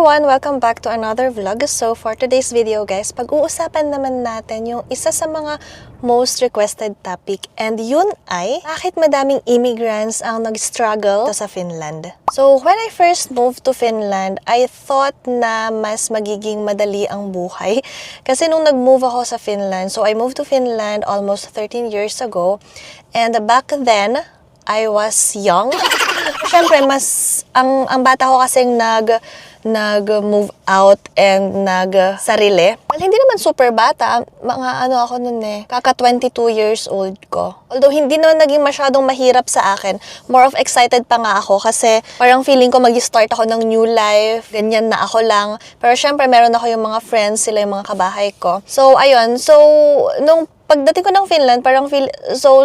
everyone! Welcome back to another vlog. So for today's video guys, pag-uusapan naman natin yung isa sa mga most requested topic, and yun ay bakit madaming immigrants ang nag-struggle sa Finland. So when I first moved to Finland, I thought na mas magiging madali ang buhay kasi nung nag-move ako sa Finland, so I moved to Finland almost 13 years ago, and back then I was young. Siyempre, ang bata ko kasing nag-move out and nag-sarili. Well, hindi naman super bata. Mga ako nun kaka 22 years old ko. Although, hindi naman naging masyadong mahirap sa akin. More of excited pa nga ako kasi parang feeling ko mag-start ako ng new life. Ganyan na ako lang. Pero syempre, meron ako yung mga friends, sila yung mga kabahay ko. So, ayun. So, nung pagdating ko ng Finland, parang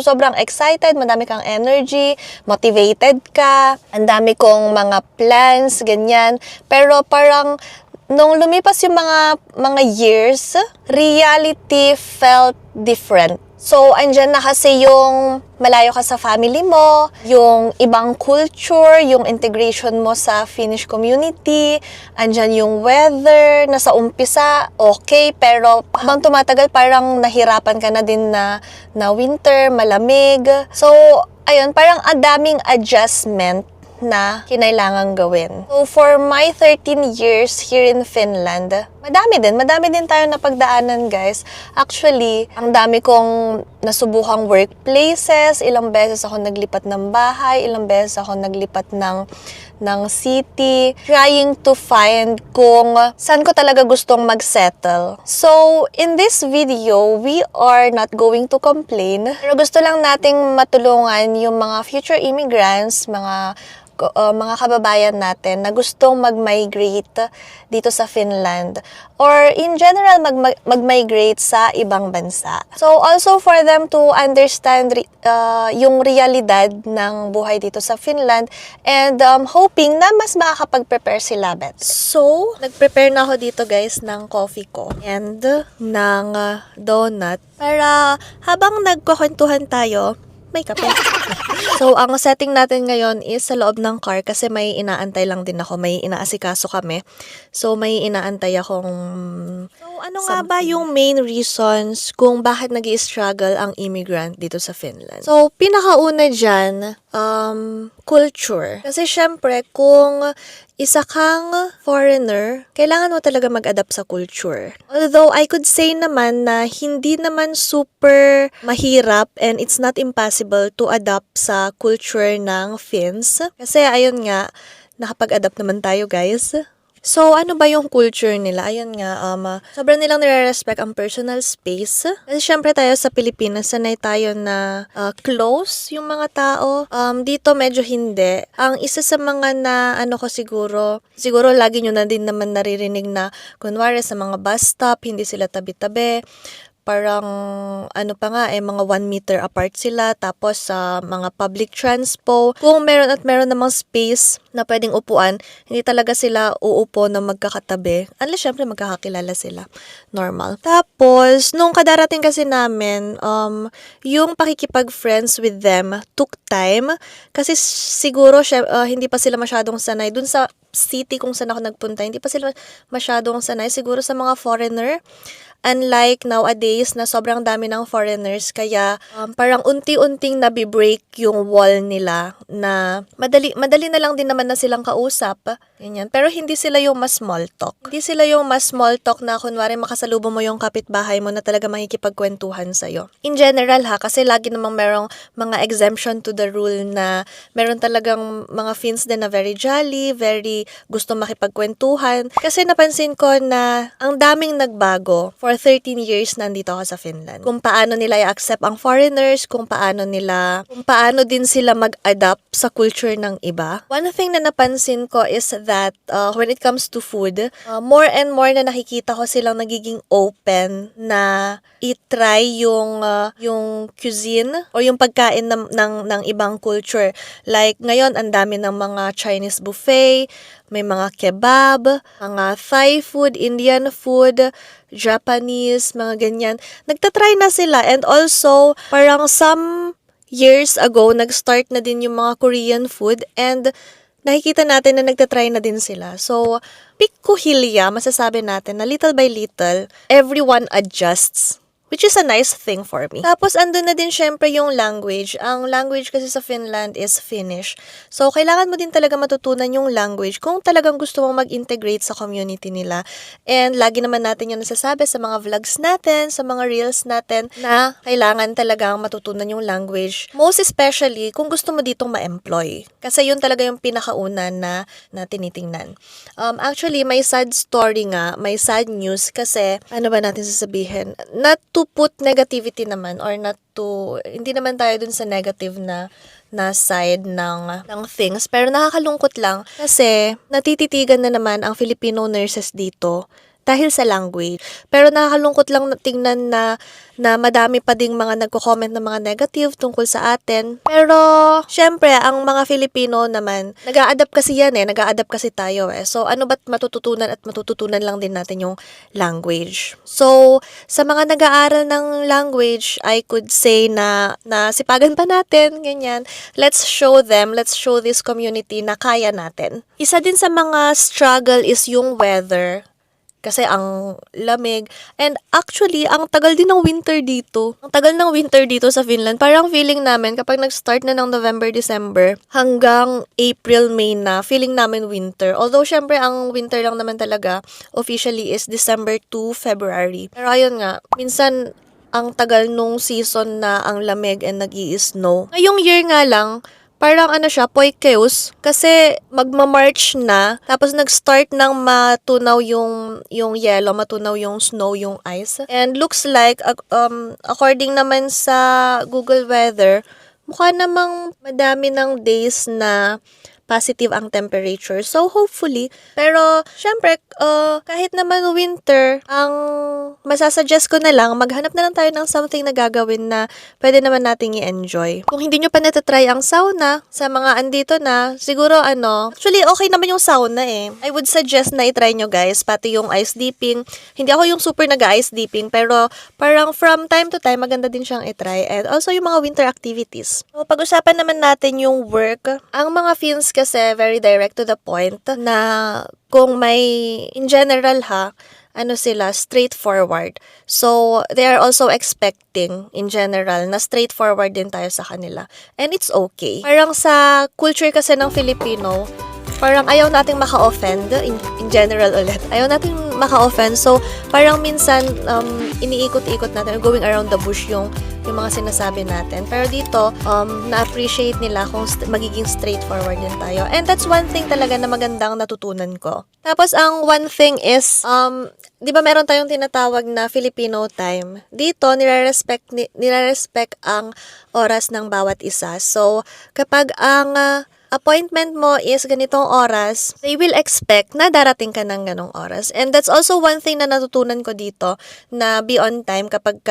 sobrang excited, madami kang energy, motivated ka, ang dami kong mga plans, ganyan. Pero parang nung lumipas yung mga years, reality felt different. So, andyan na kasi yung malayo ka sa family mo, yung ibang culture, yung integration mo sa Finnish community, andyan yung weather, nasa umpisa, okay, pero habang tumatagal, parang nahirapan ka na din na winter, malamig. So, ayun, parang adaming adjustment na kinailangang gawin. So, for my 13 years here in Finland, madami din tayong napagdaanan, guys. Actually, ang dami kong nasubukang workplaces, ilang beses ako naglipat ng bahay, ilang beses ako naglipat ng city, trying to find kung saan ko talaga gustong mag-settle. So, in this video, we are not going to complain, pero gusto lang nating matulungan yung mga future immigrants, mga kababayan natin na gustong mag-migrate dito sa Finland or in general mag-migrate sa ibang bansa. So also for them to understand yung realidad ng buhay dito sa Finland and hoping na mas makakapag-prepare sila bet. So, nag-prepare na ako dito guys ng coffee ko and ng donut para habang nagkukwentuhan tayo, may kape. So, ang setting natin ngayon is sa loob ng car kasi may inaantay lang din ako. May inaasikaso kami. So, may inaantay akong ano nga ba yung main reasons kung bakit nag-i-struggle ang immigrant dito sa Finland? So, pinakauna dyan, culture. Kasi syempre, kung isa kang foreigner, kailangan mo talaga mag-adapt sa culture. Although, I could say naman na hindi naman super mahirap and it's not impossible to adapt sa culture ng Finns. Kasi, ayun nga, nakapag-adapt naman tayo, guys. So, ano ba yung culture nila? Ayun nga, sobrang nilang nire-respect ang personal space. Kasi syempre tayo sa Pilipinas, sanay tayo na close yung mga tao. Dito medyo hindi. Ang isa sa mga na, siguro lagi nyo na din naman naririnig na, kunwari sa mga bus stop, hindi sila tabi-tabi. Parang, mga 1 meter apart sila. Tapos, sa mga public transpo, kung meron namang space na pwedeng upuan, hindi talaga sila uupo na magkakatabi. Unless, syempre, magkakakilala sila. Normal. Tapos, nung kadarating kasi namin, yung pakikipag-friends with them took time. Kasi siguro, hindi pa sila masyadong sanay. Dun sa city kung saan ako nagpunta, hindi pa sila masyadong sanay. Siguro sa mga foreigner. Unlike nowadays na sobrang dami ng foreigners, kaya parang unti-unting nabi-break yung wall nila na madali na lang din naman na silang kausap. Ganyan. Pero hindi sila yung mas small talk. Hindi sila yung mas small talk na kunwari makasalubong mo yung kapitbahay mo na talaga makikipagkwentuhan sa'yo. In general kasi lagi namang merong mga exemption to the rule na meron talagang mga Finns din na very jolly, very gusto makipagkwentuhan. Kasi napansin ko na ang daming nagbago for 13 years nandito ako sa Finland. Kung paano nila i-accept ang foreigners, kung paano din sila mag-adapt sa culture ng iba. One thing na napansin ko is that when it comes to food, more and more na nakikita ko silang nagiging open na i-try yung cuisine or yung pagkain ng ibang culture. Like ngayon, ang dami ng mga Chinese buffet, may mga kebab, mga Thai food, Indian food, Japanese, mga ganyan. Nagtatry na sila and also parang some years ago, nag-start na din yung mga Korean food and nakikita natin na nagtatry na din sila. So, pikuhilya, masasabi natin na little by little, everyone adjusts. Which is a nice thing for me. Tapos, andun na din syempre yung language. Ang language kasi sa Finland is Finnish. So, kailangan mo din talaga matutunan yung language kung talagang gusto mong mag-integrate sa community nila. And lagi naman natin yung nasasabi sa mga vlogs natin, sa mga reels natin, na kailangan talagang matutunan yung language. Most especially, kung gusto mo ditong ma-employ. Kasi yun talaga yung pinakauna na tinitingnan. Actually, may sad story nga, may sad news kasi, ano ba natin sasabihin? Not to put negativity naman or not to, hindi naman tayo dun sa negative na side ng things. Pero nakakalungkot lang kasi natititigan na naman ang Filipino nurses dito dahil sa language. Pero nakakalungkot lang tingnan na madami pa ding mga nagko-comment ng mga negative tungkol sa atin. Pero, syempre, ang mga Filipino naman, nag-a-adapt kasi yan nag-a-adapt kasi tayo So, ano ba't matututunan at matututunan lang din natin yung language. So, sa mga nag-aaral ng language, I could say na sipagan pa natin, ganyan. Let's show this community na kaya natin. Isa din sa mga struggle is yung weather. Kasi ang lamig. And actually, ang tagal din ng winter dito. Ang tagal ng winter dito sa Finland. Parang feeling namin, kapag nag-start na ng November, December, hanggang April, May na, feeling namin winter. Although, syempre, ang winter lang naman talaga, officially, is December to February. Pero ayun nga, minsan, ang tagal nung season na ang lamig and nag-i-snow. Ngayong year nga lang, parang poikeus, kasi magma-March na, tapos nag-start ng matunaw yung yellow, matunaw yung snow, yung ice. And looks like, according naman sa Google Weather, mukha namang madami ng days na positive ang temperature. So, hopefully. Pero, syempre, kahit naman winter, ang masasuggest ko na lang, maghanap na lang tayo ng something na gagawin na pwede naman nating i-enjoy. Kung hindi nyo pa natatry ang sauna, sa mga andito na, siguro actually, okay naman yung sauna I would suggest na i-try nyo guys, pati yung ice dipping. Hindi ako yung super nag-ice dipping, pero parang from time to time, maganda din siyang i-try. And also yung mga winter activities. So, pag-usapan naman natin yung work. Ang mga Finns kasi very direct to the point na kung may, in general sila, straightforward. So, they are also expecting, in general, na straightforward din tayo sa kanila. And it's okay. Parang sa culture kasi ng Filipino, parang ayaw nating maka-offend, in general ulit. Ayaw nating maka-offend. So, parang minsan, iniikot-ikot natin, going around the bush yung mga sinasabi natin. Pero dito, na-appreciate nila kung magiging straightforward din tayo. And that's one thing talaga na magandang natutunan ko. Tapos, ang one thing is, di ba meron tayong tinatawag na Filipino time? Dito, nire-respect ang oras ng bawat isa. So, kapag ang appointment mo is ganitong oras, they will expect na darating ka ng ganong oras. And that's also one thing na natutunan ko dito, na be on time kapag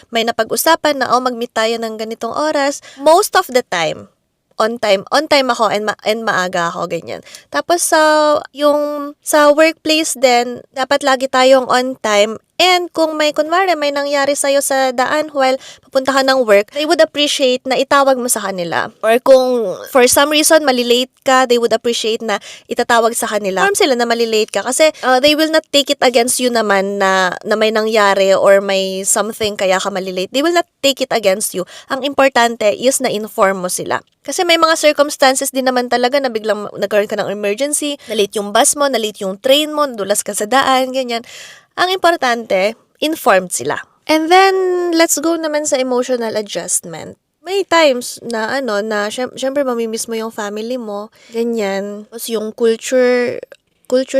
may napag-usapan na, mag-meet tayo ng ganitong oras. Most of the time, on time ako and maaga ako, ganyan. Tapos sa workplace din, dapat lagi tayong on time. And kung kunwari may nangyari sa'yo sa daan while papunta ka ng work, they would appreciate na itawag mo sa kanila. Or kung for some reason malilate ka, they would appreciate na itatawag sa kanila. Inform sila na malilate ka kasi they will not take it against you naman na may nangyari or may something kaya ka malilate. They will not take it against you. Ang importante is na inform mo sila. Kasi may mga circumstances din naman talaga na biglang nagkaroon ka ng emergency, na-late yung bus mo, na-late yung train mo, nadulas ka sa daan, ganyan. Ang importante, informed sila. And then, let's go naman sa emotional adjustment. May times na syempre mamimiss mo yung family mo, ganyan. Tapos yung culture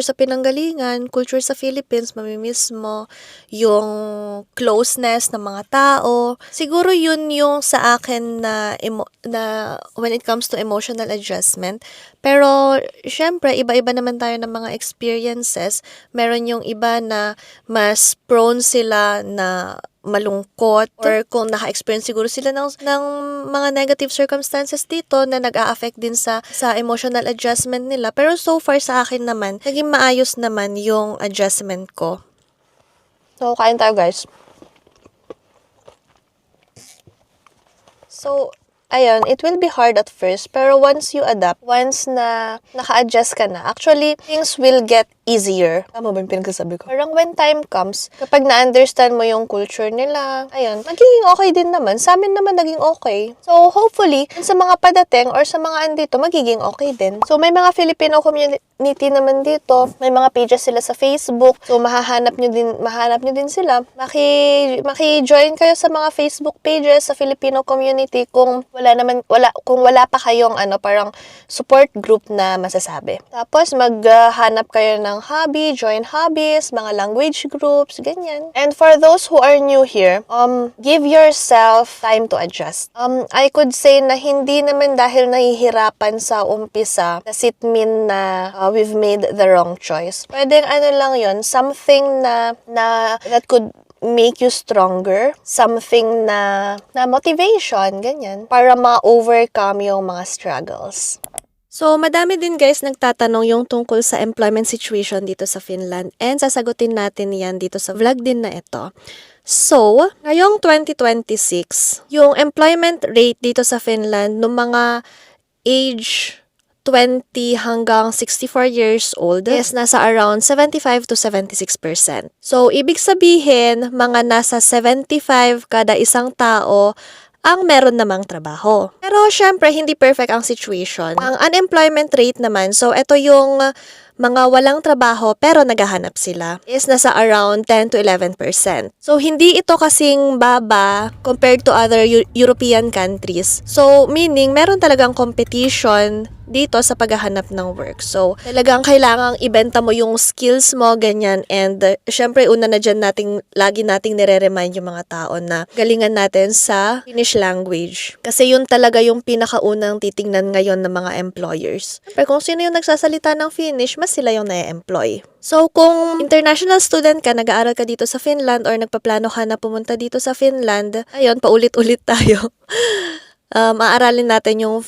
sa pinanggalingan, culture sa Philippines, mamimiss mo yung closeness ng mga tao. Siguro yun yung sa akin na when it comes to emotional adjustment. Pero, syempre, iba-iba naman tayo ng mga experiences. Meron yung iba na mas prone sila na malungkot or kung naka-experience siguro sila ng mga negative circumstances dito na nag-a-affect din sa emotional adjustment nila. Pero so far sa akin naman, naging maayos naman yung adjustment ko. So, kain tayo guys. So, ayun, it will be hard at first, pero once you adapt, once na naka-adjust ka na, actually, things will get easier. Tama ba yung pinagsasabi ko? Parang when time comes, kapag na-understand mo yung culture nila, ayun, magiging okay din naman. Sa amin naman naging okay. So, hopefully, sa mga padating or sa mga andito, magiging okay din. So, may mga Filipino community naman dito. May mga pages sila sa Facebook. So, mahanap nyo din sila. Maki-join kayo sa mga Facebook pages sa Filipino community kung wala pa kayong parang support group na masasabi. Tapos, maghanap kayo ng hobby, join hobbies, mga language groups, ganyan. And for those who are new here, give yourself time to adjust. I could say na hindi naman dahil nahihirapan sa umpisa, does it mean na we've made the wrong choice. Pwedeng lang yon, something na that could make you stronger, something na motivation, ganyan, para ma-overcome yung mga struggles. So, madami din guys nagtatanong yung tungkol sa employment situation dito sa Finland and sasagutin natin yan dito sa vlog din na ito. So, ngayong 2026, yung employment rate dito sa Finland ng mga age 20 hanggang 64 years old is nasa around 75 to 76%. So, ibig sabihin, mga nasa 75 kada isang tao ang meron namang trabaho. Pero syempre, hindi perfect ang situation. Ang unemployment rate naman, so ito yung mga walang trabaho pero naghahanap sila, is nasa around 10 to 11%. So, hindi ito kasing baba compared to other European countries. So, meaning, meron talagang competition dito sa paghahanap ng work. So, talagang kailangang ibenta mo yung skills mo, ganyan. And, syempre, una na dyan lagi nating nire-remind yung mga tao na galingan natin sa Finnish language. Kasi yun talaga yung pinakaunang titingnan ngayon ng mga employers. Syempre, kung sino yung nagsasalita ng Finnish, mas sila yung na-employ. So, kung international student ka, nag-aaral ka dito sa Finland or nagpaplano ka na pumunta dito sa Finland, ayun, paulit-ulit tayo. Aaralin natin yung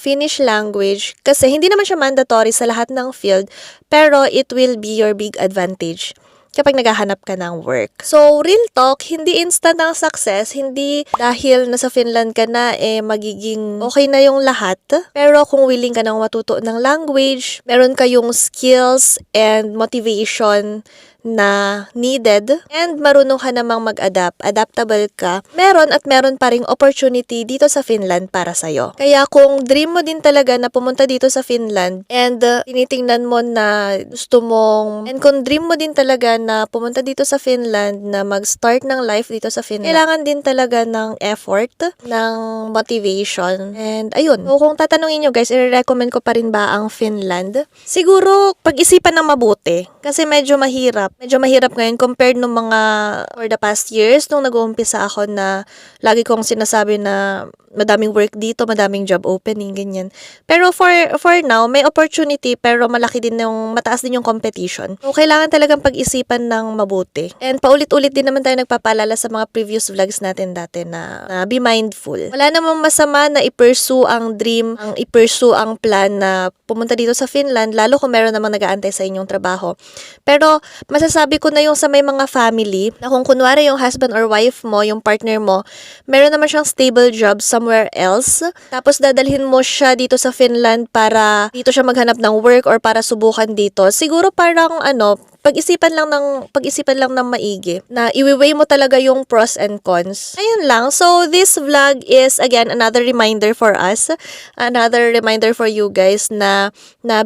Finnish language kasi hindi naman siya mandatory sa lahat ng field, pero it will be your big advantage kapag naghahanap ka ng work. So, real talk, hindi instant ang success, hindi dahil nasa Finland ka na, magiging okay na yung lahat. Pero kung willing ka nang matuto ng language, meron kayong skills and motivation na needed, and marunong ka namang mag-adapt, adaptable ka, meron pa ring opportunity dito sa Finland para sa'yo. Kaya kung dream mo din talaga na pumunta dito sa Finland, and tinitingnan mo na gusto mong, and kung dream mo din talaga na pumunta dito sa Finland, na mag-start ng life dito sa Finland, kailangan din talaga ng effort, ng motivation, and ayun. So, kung tatanungin nyo guys, i-recommend ko pa rin ba ang Finland? Siguro, pag-isipan ng mabuti, kasi medyo mahirap ngayon compared nung mga for the past years nung nag-uumpisa ako na lagi kong sinasabi na madaming work dito, madaming job opening, ganyan. Pero for now, may opportunity pero mataas din yung competition. So, kailangan talagang pag-isipan ng mabuti. And paulit-ulit din naman tayo nagpapaalala sa mga previous vlogs natin dati na be mindful. Wala namang masama na i-pursue ang dream, i-pursue ang plan na pumunta dito sa Finland, lalo kung meron namang nag-aantay sa inyong trabaho. Pero, masasabi ko na yung sa may mga family, na kung kunwari yung husband or wife mo, yung partner mo, meron naman siyang stable job somewhere else, tapos dadalhin mo siya dito sa Finland para dito siya maghanap ng work or para subukan dito, siguro parang pag-isipan lang ng maigi na i-weigh mo talaga yung pros and cons. Ayun lang. So, this vlog is, again, another reminder for us. Another reminder for you guys na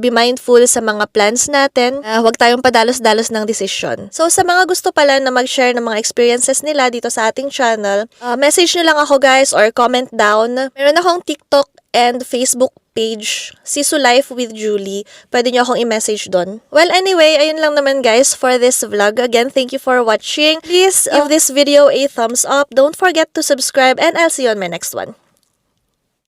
be mindful sa mga plans natin. Huwag tayong padalos-dalos ng decision. So, sa mga gusto pala na mag-share ng mga experiences nila dito sa ating channel, message nyo lang ako guys or comment down. Meron akong TikTok and Facebook page, Sisu Life with Julie. Pwede nyo akong i-message doon. Well, anyway, ayun lang naman guys for this vlog. Again, thank you for watching. Please give this video a thumbs up. Don't forget to subscribe and I'll see you on my next one.